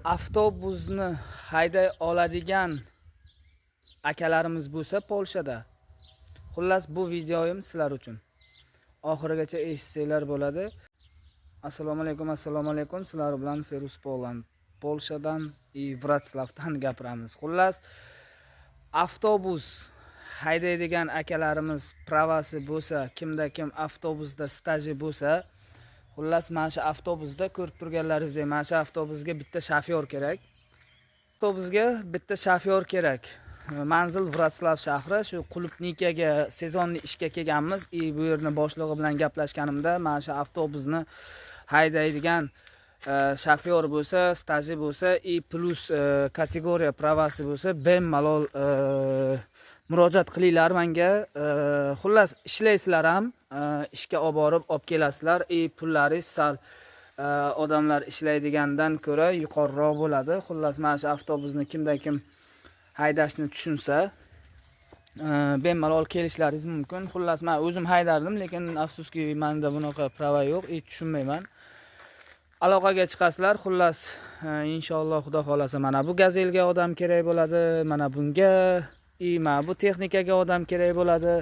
avtobusni hayday oladigan akalarimiz bo'lsa Polshada. Xullas bu videoyim sizlar uchun. Oxirigacha eshitsanglar bo'ladi. Assalomu alaykum. Sizlar bilan Feruz Poland. Polshadan Vroclavdan gapiramiz. Xullas avtobus haydaydigan akalarimiz pravasi bo'lsa, kimda kim avtobusda staji bo'lsa, xullas mana shu avtobusda ko'rib turganlaringizdek, mana shu avtobusga bitta shofyor kerak. Avtobusga bitta shofyor kerak. Manzil Vroclav shahri, shu Qulupnikaga sezonni ishga kelganmiz. Bu yerni boshlig'i bilan gaplashganimda, mana shu avtobusni haydaydigan shofyor bo'lsa, staji bo'lsa, plus kategoriya pravasi bo'lsa, bemalol murojaat qilinglar menga. Xullas ishlaysizlar ham, ishga olib borib kelasizlar. Pullaringiz sal odamlar ishlaydigandan ko'ra yuqoriroq bo'ladi. Xullas mana shu avtobusni kimdan kim haydashni tushunsa, bemalol kelishlaringiz mumkin. Xullas men o'zim haydardim, lekin afsuski menda bunaqa prava yo'q, tushunmayman. Aloqaga chiqasizlar. Xullas inshaalloh Xudo xolasa mana bu gazelga odam kerak bo'ladi, mana bunga, mana bu texnikaga odam kerak bo'ladi,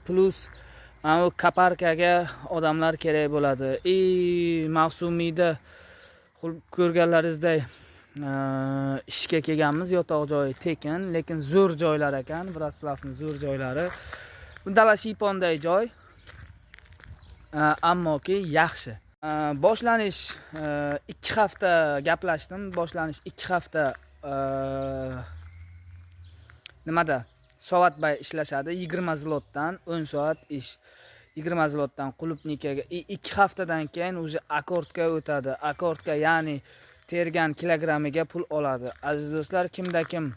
plus mana bu kaparkaga odamlar kerak bo'ladi. Mavsumiyda ko'rganlaringizdek ishga kelganmiz, yotoq joyi tekin, lekin zo'r joylar ekan, Vroclavning zo'r joylari. Bu dala shiyponday joy, ammoki yaxshi. Boshlanish 2 hafta gaplashdim. Boshlanish 2 hafta nimada? Soatbay ishlashadi. 20 zlotdan 10 soat ish. 20 zlotdan Qulupnikaga 2 haftadan keyin o'zi akkordga o'tadi. Akkordga, ya'ni tergan kilogrammiga pul oladi. Aziz do'stlar, kimda kim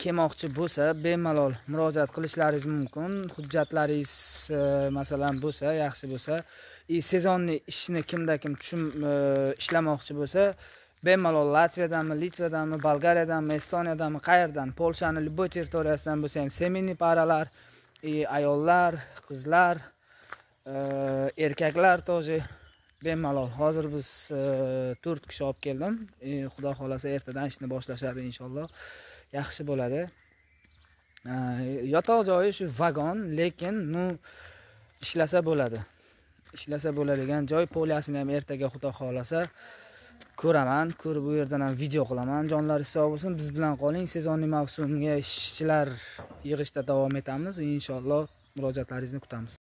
kelmoqchi bo'lsa, bemalol murojaat qilishlaringiz mumkin. Hujjatlaringiz masalan bo'lsa, yaxshi bo'lsa, sezonni ishni kimda kim ishlamoqchi bo'lsa, bemalol Latviyadanmi, Litvadanmi, Bolgariyadanmi, Estoniyadanmi, qayerdan, Polshaning любой territoriyasidan bo'lsa ham, seminniy paralar, ayollar, qizlar, erkaklar to'ji bemalol. Hozir biz 4 kishi olib keldim. Xudo xolasa ertadan ishni boshlashadi inshaalloh. Yaxshi bo'ladi. Yotoq joyi shu vagon, lekin ishlasa bo'ladi. Ishlasa bo'ladigan joy. Poliyasini ham ertaga Xudo xolasa ko'raman. Ko'rib bu yerdan ham video qilaman. Jonlaringiz sog' bo'lsin. Biz bilan qoling. Sezonli mavsumga ishchilar yig'ishda davom etamiz. Inshaalloh murojaatlaringizni kutamiz.